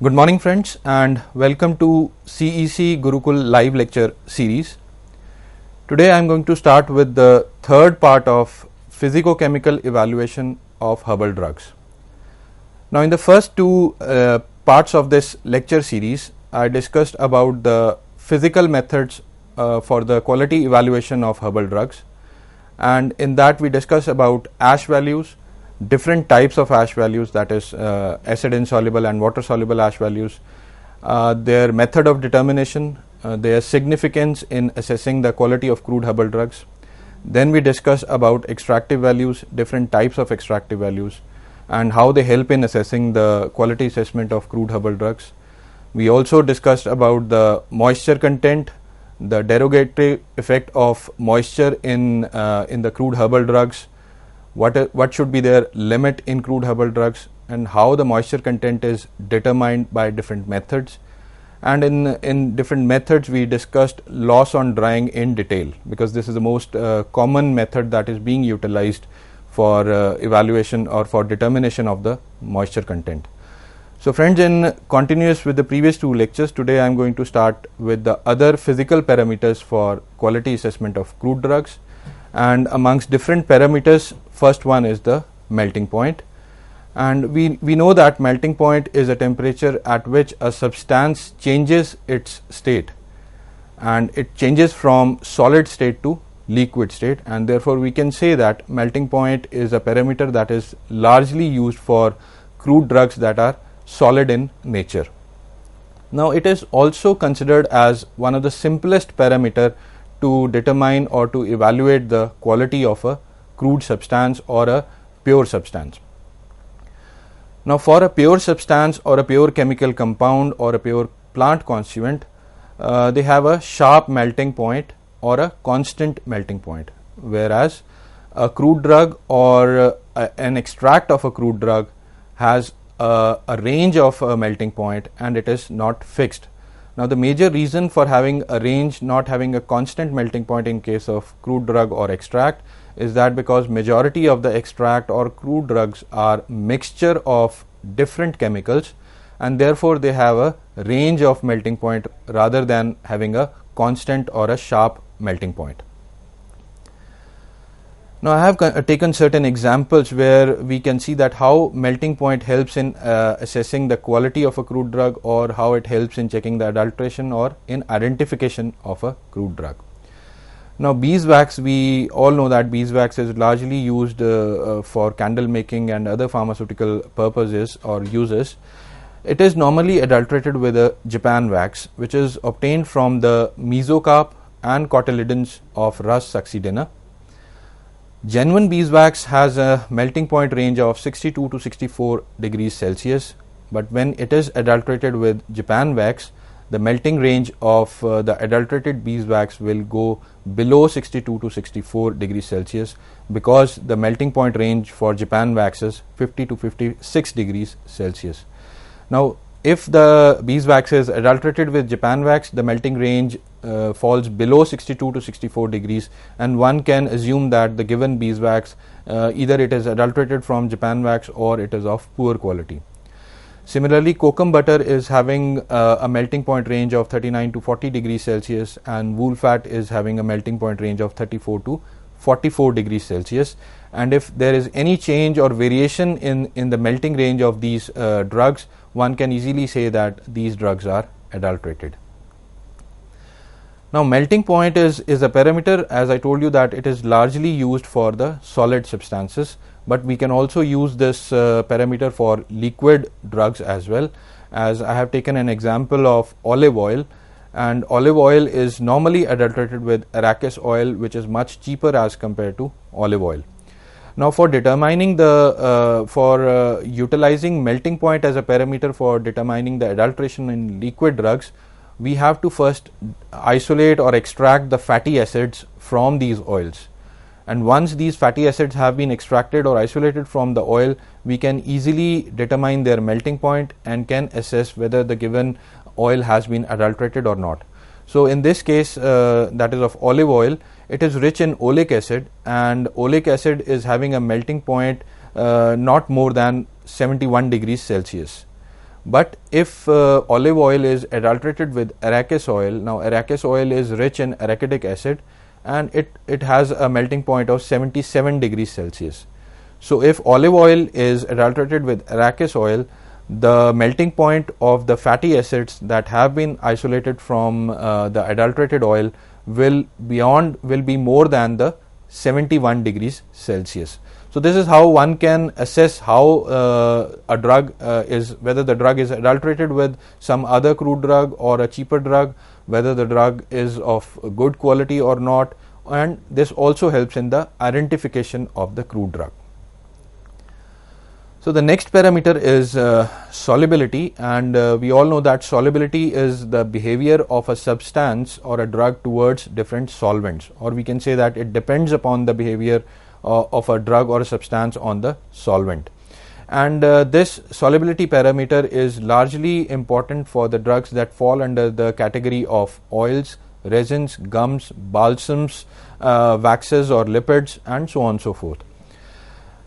Good morning friends and welcome to CEC Gurukul live lecture series. Today I am going to start with the third part of physicochemical evaluation of herbal drugs. Now in the first two parts of this lecture series I discussed about the physical methods for the quality evaluation of herbal drugs, and in that we discussed about ash values, different types of ash values, that is acid insoluble and water soluble ash values, their method of determination, their significance in assessing the quality of crude herbal drugs. Then we discuss about extractive values, different types of extractive values and how they help in assessing the quality assessment of crude herbal drugs. We also discussed about the moisture content, the derogatory effect of moisture in the crude herbal drugs, what should be their limit in crude herbal drugs, and how the moisture content is determined by different methods. And in different methods we discussed loss on drying in detail, because this is the most common method that is being utilized for evaluation or for determination of the moisture content. So friends, in continuous with the previous two lectures, today I am going to start with the other physical parameters for quality assessment of crude drugs. And amongst different parameters, first one is the melting point. And we know that melting point is a temperature at which a substance changes its state, and it changes from solid state to liquid state, and therefore we can say that melting point is a parameter that is largely used for crude drugs that are solid in nature. Now it is also considered as one of the simplest parameter to determine or to evaluate the quality of a crude substance or a pure substance. Now for a pure substance or a pure chemical compound or a pure plant constituent, they have a sharp melting point or a constant melting point, whereas a crude drug or an extract of a crude drug has a range of a melting point and it is not fixed. Now the major reason for having a range, not having a constant melting point in case of crude drug or extract, is that because majority of the extract or crude drugs are mixture of different chemicals, and therefore they have a range of melting point rather than having a constant or a sharp melting point. Now I have taken certain examples where we can see that how melting point helps in assessing the quality of a crude drug, or how it helps in checking the adulteration or in identification of a crude drug. Now beeswax, we all know that beeswax is largely used for candle making and other pharmaceutical purposes or uses. It is normally adulterated with a Japan wax, which is obtained from the mesocarp and cotyledons of Rhus succedaneus. Genuine beeswax has a melting point range of 62 to 64 degrees Celsius, but when it is adulterated with Japan wax, the melting range of the adulterated beeswax will go below 62 to 64 degrees Celsius, because the melting point range for Japan wax is 50 to 56 degrees Celsius. Now if the beeswax is adulterated with Japan wax, the melting range falls below 62 to 64 degrees, and one can assume that the given beeswax either it is adulterated from Japan wax or it is of poor quality. Similarly, kokum butter is having a melting point range of 39 to 40 degrees Celsius, and wool fat is having a melting point range of 34 to 44 degrees Celsius. And if there is any change or variation in the melting range of these drugs, one can easily say that these drugs are adulterated. Now melting point is a parameter, as I told you, that it is largely used for the solid substances, but we can also use this parameter for liquid drugs as well, as I have taken an example of olive oil, and olive oil is normally adulterated with arachis oil, which is much cheaper as compared to olive oil. Now for determining utilizing melting point as a parameter for determining the adulteration in liquid drugs, we have to first isolate or extract the fatty acids from these oils, and once these fatty acids have been extracted or isolated from the oil, we can easily determine their melting point and can assess whether the given oil has been adulterated or not. So in this case, that is of olive oil, it is rich in oleic acid, and oleic acid is having a melting point not more than 71 degrees Celsius. But if olive oil is adulterated with arachis oil, now arachis oil is rich in arachidic acid and it has a melting point of 77 degrees Celsius. So if olive oil is adulterated with arachis oil, the melting point of the fatty acids that have been isolated from the adulterated oil will be more than the 71 degrees Celsius. So this is how one can assess how a drug whether the drug is adulterated with some other crude drug or a cheaper drug, whether the drug is of good quality or not, and this also helps in the identification of the crude drug. So the next parameter is solubility, and we all know that solubility is the behavior of a substance or a drug towards different solvents, or we can say that it depends upon the behavior of a drug or a substance on the solvent. And this solubility parameter is largely important for the drugs that fall under the category of oils, resins, gums, balsams, waxes or lipids, and so on and so forth.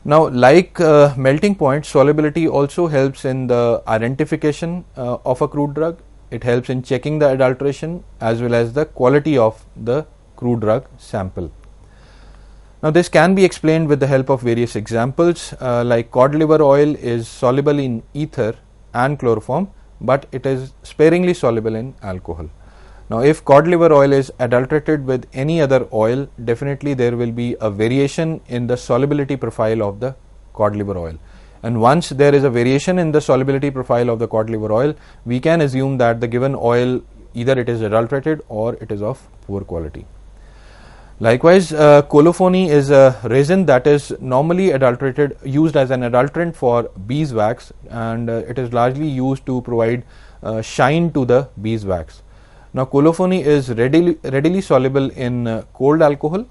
Now, like melting point, solubility also helps in the identification of a crude drug. It helps in checking the adulteration as well as the quality of the crude drug sample. Now, this can be explained with the help of various examples, like cod liver oil is soluble in ether and chloroform, but it is sparingly soluble in alcohol. Now, if cod liver oil is adulterated with any other oil, definitely there will be a variation in the solubility profile of the cod liver oil. And once there is a variation in the solubility profile of the cod liver oil, we can assume that the given oil either it is adulterated or it is of poor quality. Likewise, colophony is a resin that is normally used as an adulterant for beeswax, and it is largely used to provide shine to the beeswax. Now, colophony is readily soluble in cold alcohol,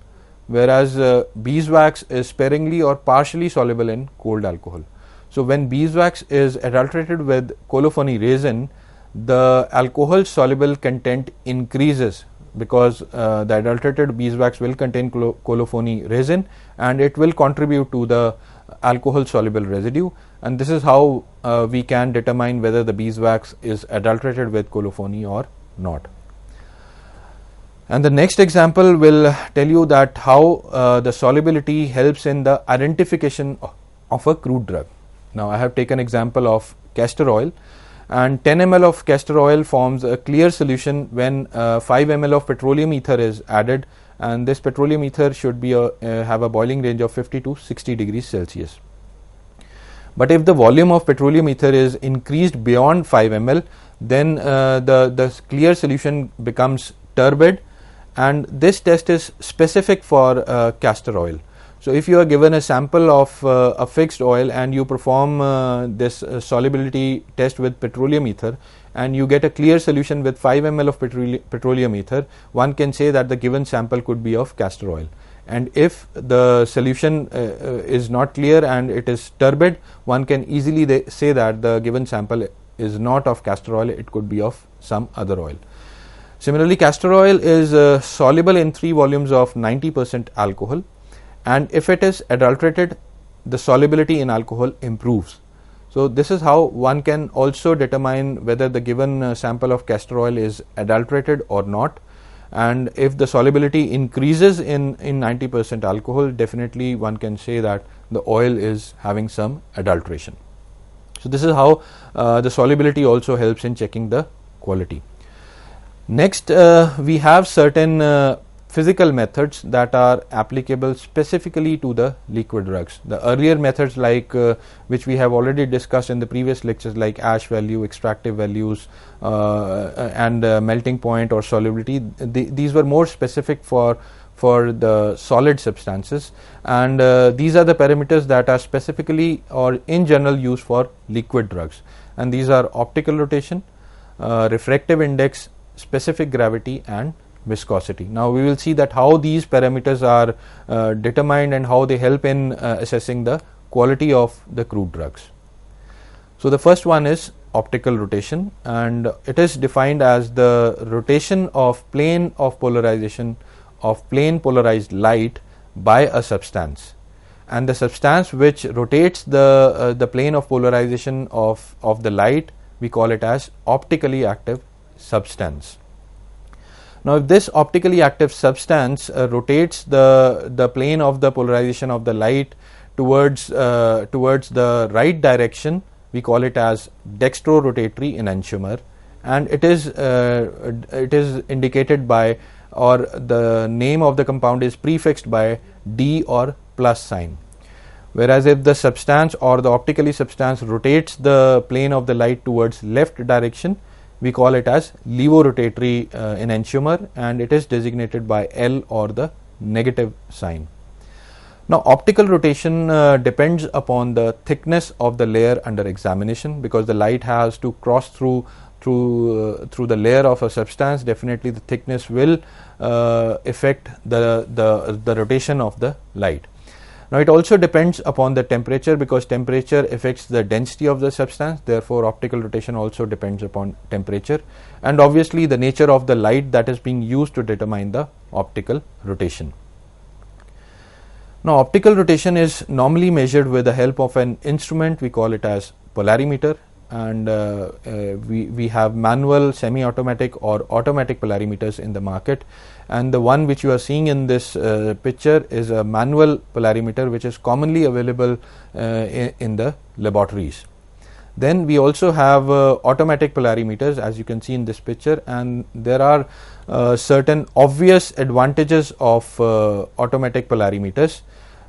whereas beeswax is sparingly or partially soluble in cold alcohol. So, when beeswax is adulterated with colophony resin, the alcohol soluble content increases because the adulterated beeswax will contain colophony resin and it will contribute to the alcohol soluble residue, and this is how we can determine whether the beeswax is adulterated with colophony or not. And the next example will tell you that how the solubility helps in the identification of a crude drug. Now, I have taken example of castor oil, and 10 ml of castor oil forms a clear solution when 5 ml of petroleum ether is added, and this petroleum ether should be have a boiling range of 50 to 60 degrees Celsius. But if the volume of petroleum ether is increased beyond 5 ml, then the clear solution becomes turbid, and this test is specific for castor oil. So, if you are given a sample of a fixed oil and you perform this solubility test with petroleum ether and you get a clear solution with 5 ml of petroleum ether, one can say that the given sample could be of castor oil. And if the solution is not clear and it is turbid, one can easily say that the given sample is not of castor oil, it could be of some other oil. Similarly, castor oil is soluble in 3 volumes of 90% alcohol, and if it is adulterated, the solubility in alcohol improves. So, this is how one can also determine whether the given sample of castor oil is adulterated or not, and if the solubility increases in 90% alcohol, definitely one can say that the oil is having some adulteration. So, this is how the solubility also helps in checking the quality. Next, we have certain physical methods that are applicable specifically to the liquid drugs. The earlier methods, like which we have already discussed in the previous lectures, like ash value, extractive values, and melting point or solubility, these were more specific for the solid substances, and these are the parameters that are specifically or in general used for liquid drugs, and these are optical rotation, refractive index, specific gravity, and viscosity. Now, we will see that how these parameters are determined and how they help in assessing the quality of the crude drugs. So, the first one is optical rotation, and it is defined as the rotation of plane of polarization of plane polarized light by a substance, and the substance which rotates the plane of polarization of the light we call it as optically active substance. Now, if this optically active substance rotates the plane of the polarization of the light towards the right direction, we call it as dextrorotatory enantiomer, and it is indicated by, or the name of the compound is prefixed by D or plus sign. Whereas if the substance or the optically substance rotates the plane of the light towards left direction, we call it as levorotatory enantiomer, and it is designated by L or the negative sign. Now, optical rotation depends upon the thickness of the layer under examination, because the light has to cross through the layer of a substance. Definitely the thickness will affect the rotation of the light. Now, it also depends upon the temperature, because temperature affects the density of the substance. Therefore, optical rotation also depends upon temperature, and obviously the nature of the light that is being used to determine the optical rotation. Now, optical rotation is normally measured with the help of an instrument. We call it as polarimeter, and we have manual, semi-automatic or automatic polarimeters in the market, and the one which you are seeing in this picture is a manual polarimeter, which is commonly available in the laboratories. Then we also have automatic polarimeters, as you can see in this picture, and there are certain obvious advantages of automatic polarimeters.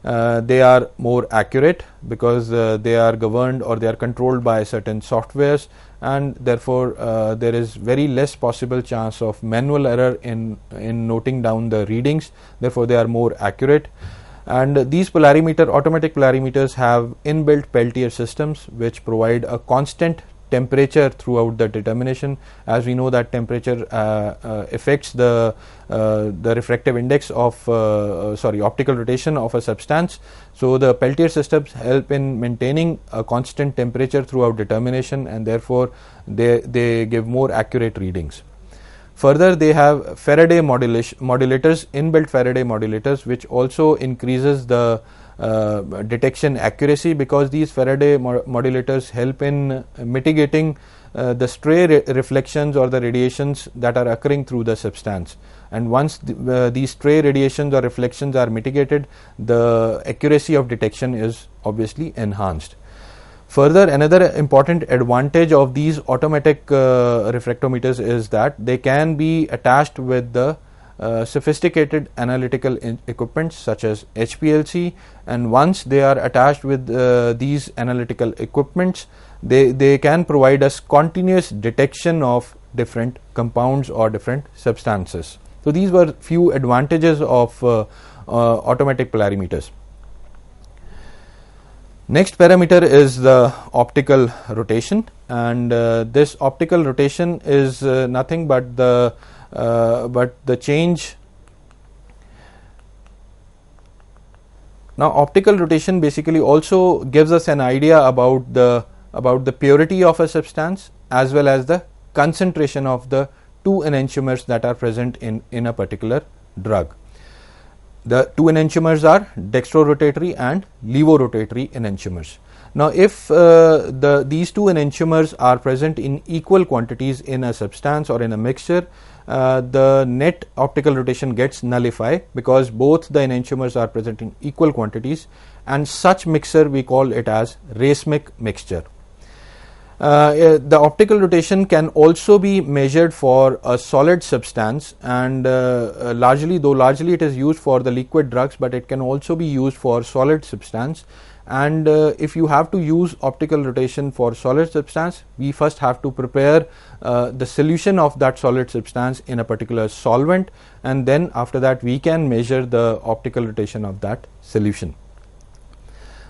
They are more accurate because they are governed or they are controlled by certain softwares, and therefore there is very less possible chance of manual error in noting down the readings. Therefore, they are more accurate. And these automatic polarimeters have inbuilt Peltier systems which provide a constant temperature throughout the determination. As we know that temperature affects the refractive index of optical rotation of a substance. So the Peltier systems help in maintaining a constant temperature throughout determination, and therefore they give more accurate readings. Further, they have Faraday modulators, inbuilt Faraday modulators, which also increases the detection accuracy, because these Faraday modulators help in mitigating the stray reflections or the radiations that are occurring through the substance. And once these stray radiations or reflections are mitigated, the accuracy of detection is obviously enhanced. Further, another important advantage of these automatic refractometers is that they can be attached with the sophisticated analytical equipment such as HPLC, and once they are attached with these analytical equipments, they can provide us continuous detection of different compounds or different substances. So these were few advantages of automatic polarimeters. Next parameter is the optical rotation, and this optical rotation is nothing but the change. Now, optical rotation basically also gives us an idea about the purity of a substance as well as the concentration of the two enantiomers that are present in a particular drug. The two enantiomers are dextrorotatory and levorotatory enantiomers. Now, if these two enantiomers are present in equal quantities in a substance or in a mixture, the net optical rotation gets nullified, because both the enantiomers are present in equal quantities, and such mixture we call it as racemic mixture. The optical rotation can also be measured for a solid substance, and largely it is used for the liquid drugs, but it can also be used for solid substance. And if you have to use optical rotation for solid substance, we first have to prepare the solution of that solid substance in a particular solvent, and then after that we can measure the optical rotation of that solution.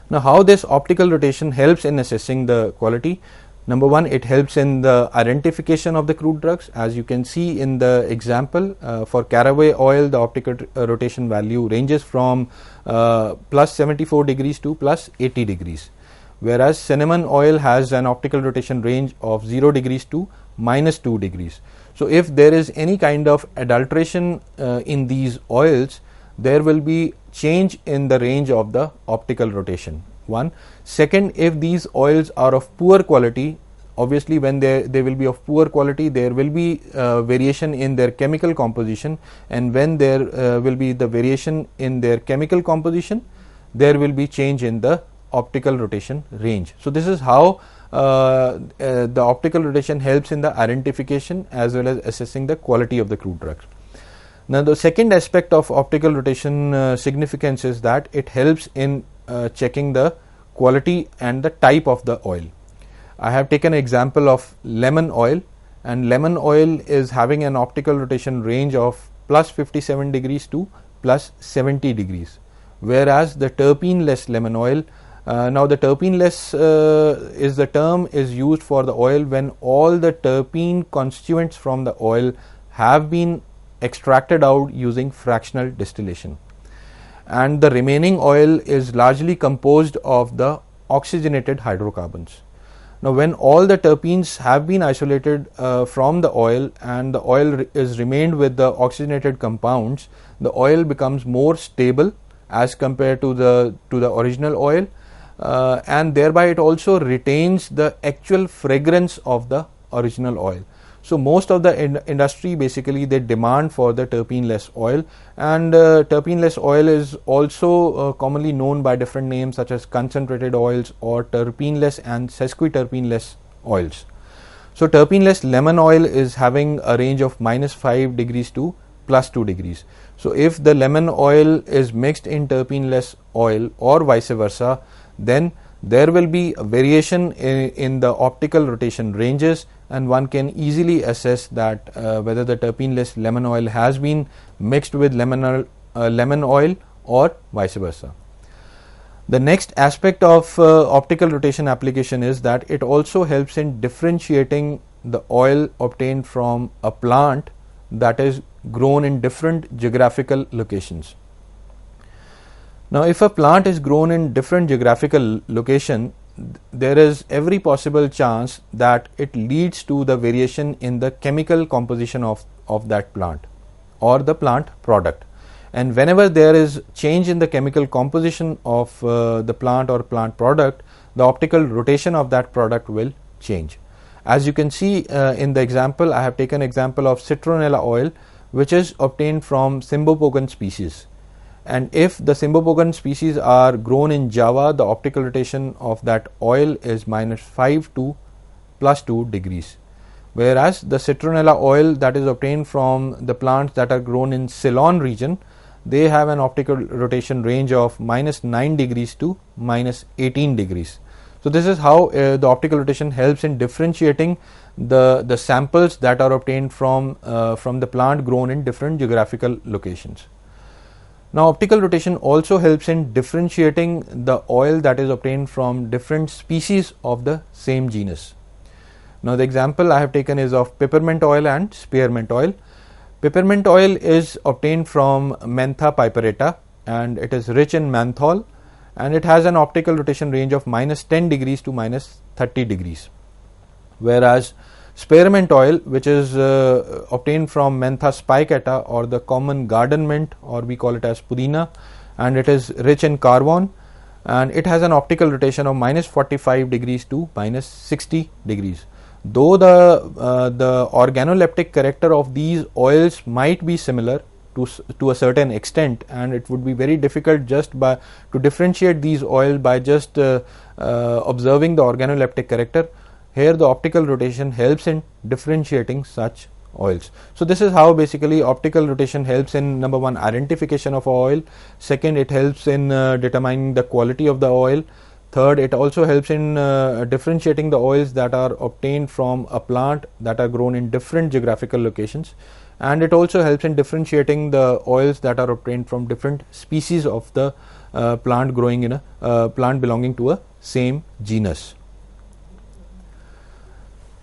Now, how this optical rotation helps in assessing the quality? Number one, it helps in the identification of the crude drugs. As you can see in the example, for caraway oil, the optical rotation value ranges from plus 74 degrees to plus 80 degrees, whereas cinnamon oil has an optical rotation range of 0 degrees to minus 2 degrees. So, if there is any kind of adulteration in these oils, there will be change in the range of the optical rotation. One. Second, if these oils are of poor quality, obviously when they will be of poor quality, there will be variation in their chemical composition, and when there will be the variation in their chemical composition, there will be change in the optical rotation range. So this is how the optical rotation helps in the identification as well as assessing the quality of the crude drugs. Now the second aspect of optical rotation significance is that it helps in checking the quality and the type of the oil. I have taken an example of lemon oil, and lemon oil is having an optical rotation range of plus 57 degrees to plus 70 degrees, whereas the terpene-less lemon oil, now the terpene-less is the term is used for the oil when all the terpene constituents from the oil have been extracted out using fractional distillation, and the remaining oil is largely composed of the oxygenated hydrocarbons. Now when all the terpenes have been isolated from the oil and the oil is remained with the oxygenated compounds, the oil becomes more stable as compared to the original oil, and thereby it also retains the actual fragrance of the original oil. So most of the industry basically they demand for the terpene-less oil, and terpene-less oil is also commonly known by different names such as concentrated oils or terpene-less and sesquiterpene-less oils. So terpene-less lemon oil is having a range of minus 5 degrees to plus 2 degrees. So if the lemon oil is mixed in terpene-less oil or vice versa, then there will be a variation in the optical rotation ranges, and one can easily assess that whether the terpene-less lemon oil has been mixed with lemon oil or vice versa. The next aspect of optical rotation application is that it also helps in differentiating the oil obtained from a plant that is grown in different geographical locations. Now if a plant is grown in different geographical location, there is every possible chance that it leads to the variation in the chemical composition of that plant or the plant product, and whenever there is change in the chemical composition of the plant or plant product, the optical rotation of that product will change. As you can see in the example, I have taken example of citronella oil, which is obtained from Cymbopogon species. And if the Cymbopogon species are grown in Java, the optical rotation of that oil is minus 5 to plus 2 degrees. Whereas the citronella oil that is obtained from the plants that are grown in Ceylon region, they have an optical rotation range of minus 9 degrees to minus 18 degrees. So this is how the optical rotation helps in differentiating the samples that are obtained from the plant grown in different geographical locations. Now optical rotation also helps in differentiating the oil that is obtained from different species of the same genus. Now the example I have taken is of peppermint oil and spearmint oil. Peppermint oil is obtained from Mentha piperata, and it is rich in menthol, and it has an optical rotation range of minus 10 degrees to minus 30 degrees. Whereas spearmint oil, which is obtained from Mentha spicata or the common garden mint, or we call it as pudina, and it is rich in carbon, and it has an optical rotation of minus 45 degrees to minus 60 degrees. Though the organoleptic character of these oils might be similar to a certain extent, and it would be very difficult just to differentiate these oils by just observing the organoleptic character. Here the optical rotation helps in differentiating such oils. So this is how basically optical rotation helps in number one, identification of oil. Second, it helps in determining the quality of the oil. Third, it also helps in differentiating the oils that are obtained from a plant that are grown in different geographical locations, and it also helps in differentiating the oils that are obtained from different species of the plant growing in a plant belonging to a same genus.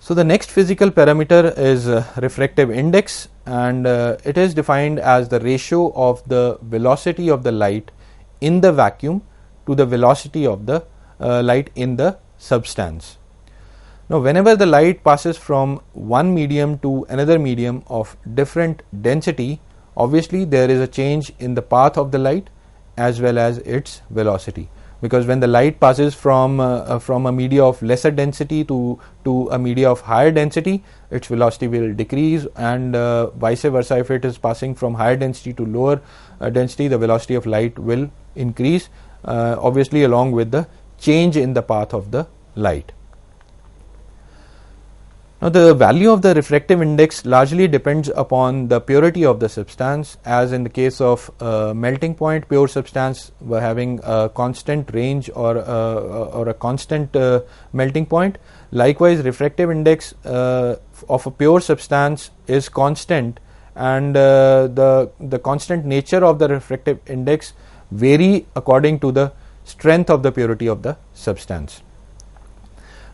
So the next physical parameter is refractive index, and it is defined as the ratio of the velocity of the light in the vacuum to the velocity of the light in the substance. Now whenever the light passes from one medium to another medium of different density, obviously there is a change in the path of the light as well as its velocity, because when the light passes from a media of lesser density to a media of higher density, its velocity will decrease, and vice versa, if it is passing from higher density to lower density, the velocity of light will increase, obviously along with the change in the path of the light. Now, the value of the refractive index largely depends upon the purity of the substance, as in the case of melting point pure substance we're having a constant range or a constant melting point. Likewise, refractive index of a pure substance is constant, and the constant nature of the refractive index vary according to the strength of the purity of the substance.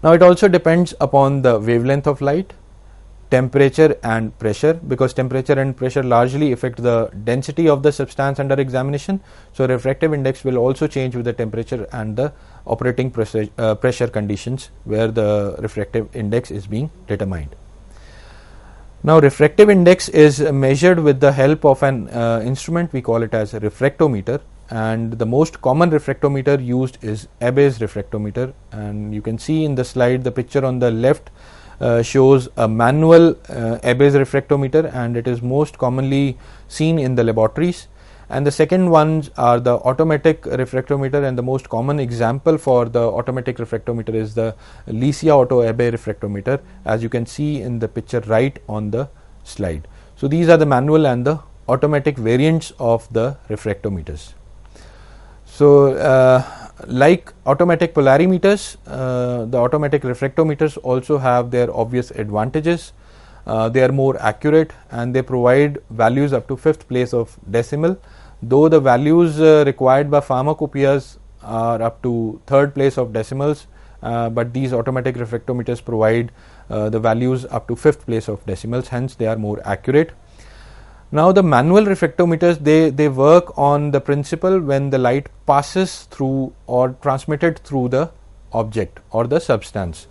Now, it also depends upon the wavelength of light, temperature and pressure, because temperature and pressure largely affect the density of the substance under examination. So, refractive index will also change with the temperature and the operating pressure conditions where the refractive index is being determined. Now, refractive index is measured with the help of an instrument, we call it as a refractometer, and the most common refractometer used is Abbe's refractometer, and you can see in the slide the picture on the left shows a manual Abbe's refractometer, and it is most commonly seen in the laboratories. And the second ones are the automatic refractometer, and the most common example for the automatic refractometer is the Licia Auto Abbe refractometer, as you can see in the picture right on the slide. So, these are the manual and the automatic variants of the refractometers. So, like automatic polarimeters, the automatic refractometers also have their obvious advantages. They are more accurate and they provide values up to 5th place of decimal, though the values required by pharmacopoeias are up to 3rd place of decimals, but these automatic refractometers provide the values up to 5th place of decimals, hence they are more accurate. Now, the manual refractometers, they work on the principle when the light passes through or transmitted through the object or the substance.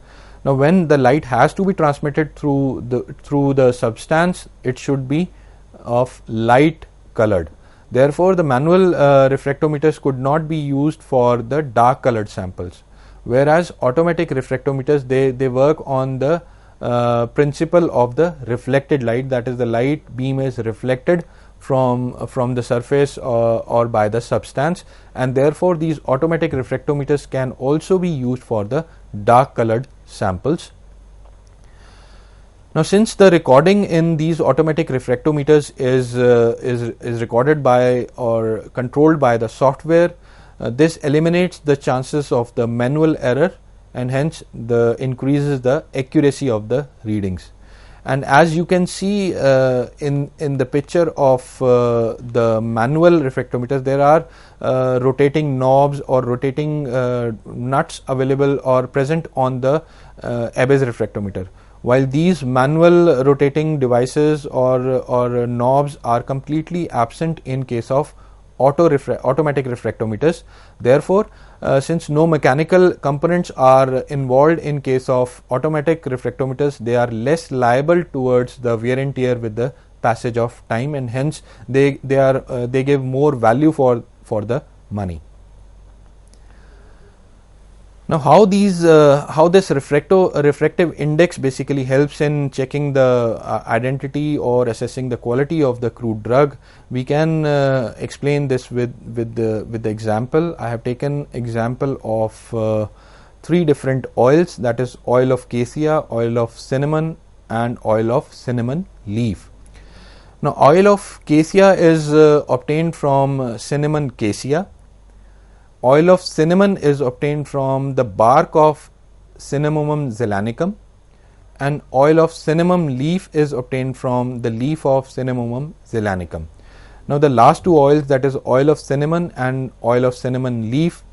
Now, when the light has to be transmitted through the substance, it should be of light colored. Therefore, the manual refractometers could not be used for the dark colored samples, whereas automatic refractometers, they work on the principle of the reflected light, that is, the light beam is reflected from the surface or by the substance, and therefore these automatic refractometers can also be used for the dark colored samples. Now, since the recording in these automatic refractometers is recorded by or controlled by the software, this eliminates the chances of the manual error, and hence increases the accuracy of the readings. And as you can see in the picture of the manual refractometers, there are rotating knobs or rotating nuts available or present on the Abbe's refractometer, while these manual rotating devices or knobs are completely absent in case of automatic refractometers. Therefore, since no mechanical components are involved in case of automatic refractometers, they are less liable towards the wear and tear with the passage of time, and hence they give more value for the money. Now, how this refractive index basically helps in checking the identity or assessing the quality of the crude drug, we can explain this with the example. I have taken example of 3 different oils, that is oil of cassia, oil of cinnamon and oil of cinnamon leaf. Now, oil of cassia is obtained from cinnamon cassia. Oil of cinnamon is obtained from the bark of Cinnamomum zelanicum, and oil of cinnamon leaf is obtained from the leaf of Cinnamomum zelanicum. Now, the last 2 oils, that is oil of cinnamon and oil of cinnamon leaf,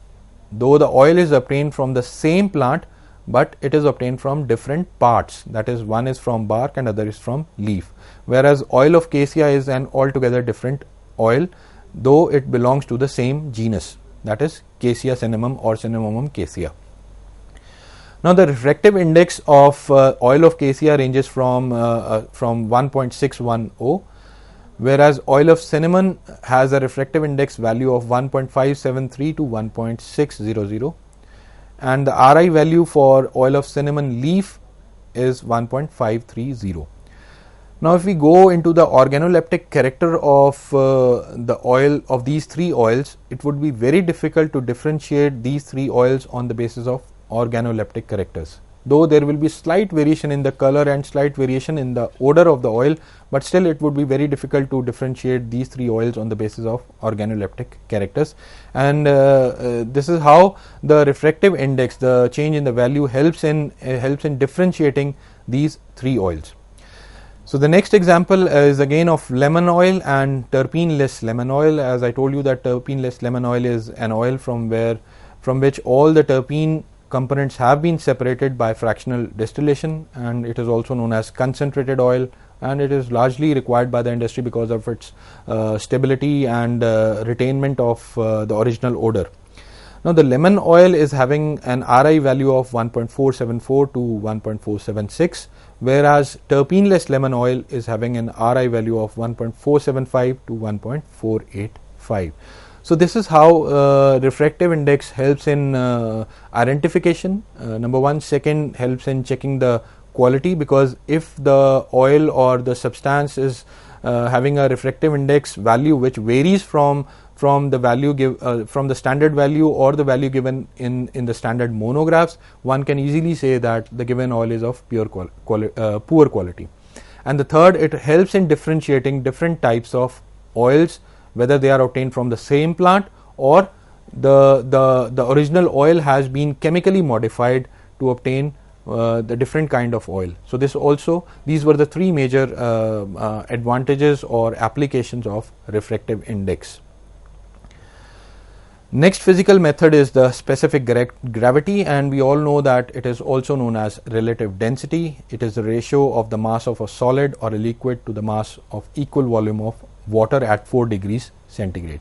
though the oil is obtained from the same plant, but it is obtained from different parts, that is, one is from bark and other is from leaf, whereas oil of cassia is an altogether different oil, though it belongs to the same genus, that is Cassia cinnamon or Cinnamomum cassia. Now, the refractive index of oil of cassia ranges from 1.610 whereas oil of cinnamon has a refractive index value of 1.573 to 1.600, and the RI value for oil of cinnamon leaf is 1.530. Now if we go into the organoleptic character of the oil of these three oils, it would be very difficult to differentiate these three oils on the basis of organoleptic characters. Though there will be slight variation in the color and slight variation in the odor of the oil, but still it would be very difficult to differentiate these three oils on the basis of organoleptic characters. And this is how the refractive index, the change in the value, helps in differentiating these three oils. So the next example is again of lemon oil and terpene-less lemon oil. As I told you that terpene-less lemon oil is an oil from which all the terpene components have been separated by fractional distillation, and it is also known as concentrated oil, and it is largely required by the industry because of its stability and retainment of the original odor. Now the lemon oil is having an RI value of 1.474 to 1.476, whereas terpene-less lemon oil is having an RI value of 1.475 to 1.485. So this is how refractive index helps in identification, number one. Second, helps in checking the quality, because if the oil or the substance is having a refractive index value which varies from the value from the standard value or the value given in the standard monographs, one can easily say that the given oil is of poor quality. And the third, it helps in differentiating different types of oils, whether they are obtained from the same plant or the original oil has been chemically modified to obtain the different kind of oil. So these were the three major advantages or applications of refractive index. Next physical method is the specific gravity, and we all know that it is also known as relative density. It is the ratio of the mass of a solid or a liquid to the mass of equal volume of water at 4 degrees centigrade.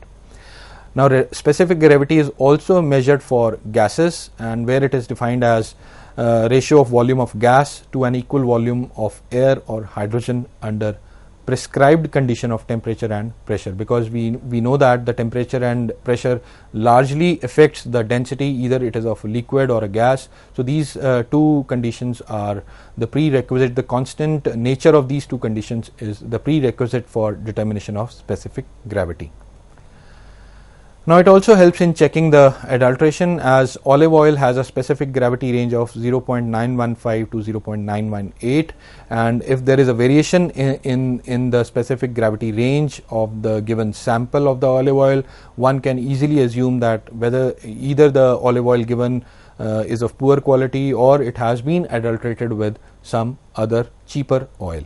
Now specific gravity is also measured for gases, and where it is defined as ratio of volume of gas to an equal volume of air or hydrogen under prescribed condition of temperature and pressure, because we know that the temperature and pressure largely affects the density, either it is of a liquid or a gas. So these two conditions are the prerequisite. The constant nature of these two conditions is the prerequisite for determination of specific gravity. Now it also helps in checking the adulteration, as olive oil has a specific gravity range of 0.915 to 0.918, and if there is a variation in the specific gravity range of the given sample of the olive oil, one can easily assume that whether either the olive oil given is of poor quality or it has been adulterated with some other cheaper oil.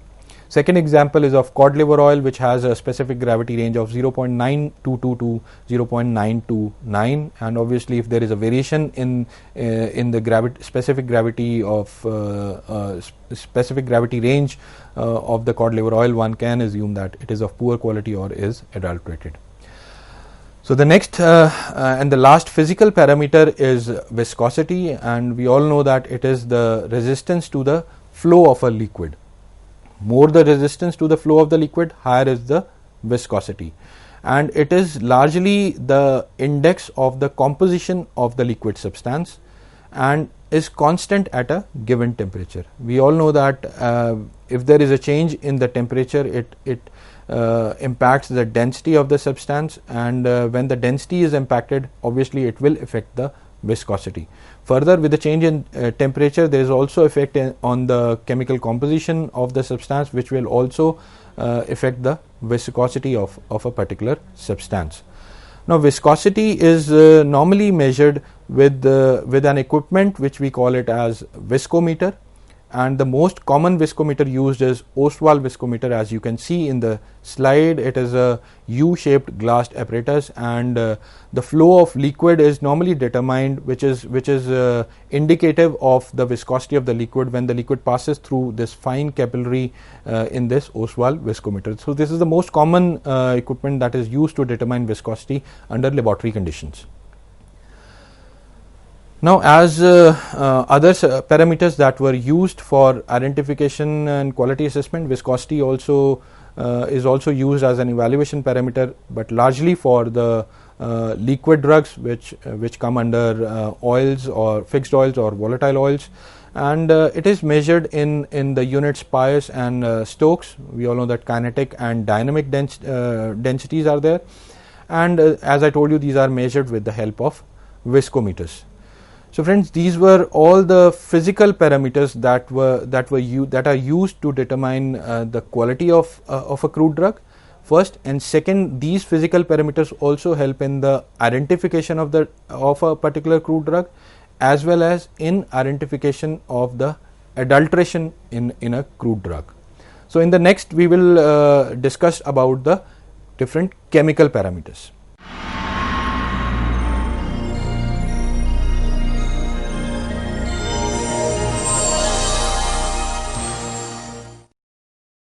Second example is of cod liver oil, which has a specific gravity range of 0.922 to 0.929, and obviously if there is a variation in the specific gravity range of the cod liver oil, one can assume that it is of poor quality or is adulterated. So the next and the last physical parameter is viscosity, and we all know that it is the resistance to the flow of a liquid. More the resistance to the flow of the liquid, higher is the viscosity, and it is largely the index of the composition of the liquid substance and is constant at a given temperature. We all know that if there is a change in the temperature, it impacts the density of the substance, and when the density is impacted, obviously it will affect the viscosity. Further, with the change in temperature, there is also effect on the chemical composition of the substance, which will also affect the viscosity of a particular substance. Now viscosity is normally measured with an equipment which we call it as viscometer, and the most common viscometer used is Ostwald viscometer. As you can see in the slide, it is a U-shaped glassed apparatus, and the flow of liquid is normally determined, which is indicative of the viscosity of the liquid when the liquid passes through this fine capillary in this Ostwald viscometer. So this is the most common equipment that is used to determine viscosity under laboratory conditions. Now, as other parameters that were used for identification and quality assessment, viscosity also is also used as an evaluation parameter, but largely for the liquid drugs which come under oils or fixed oils or volatile oils, and it is measured in the units Pius and Stokes. We all know that kinetic and dynamic densities are there, and as I told you, these are measured with the help of viscometers. So friends, these were all the physical parameters that are used to determine the quality of a crude drug. First and second, these physical parameters also help in the identification of a particular crude drug, as well as in identification of the adulteration in a crude drug. So in the next we will discuss about the different chemical parameters.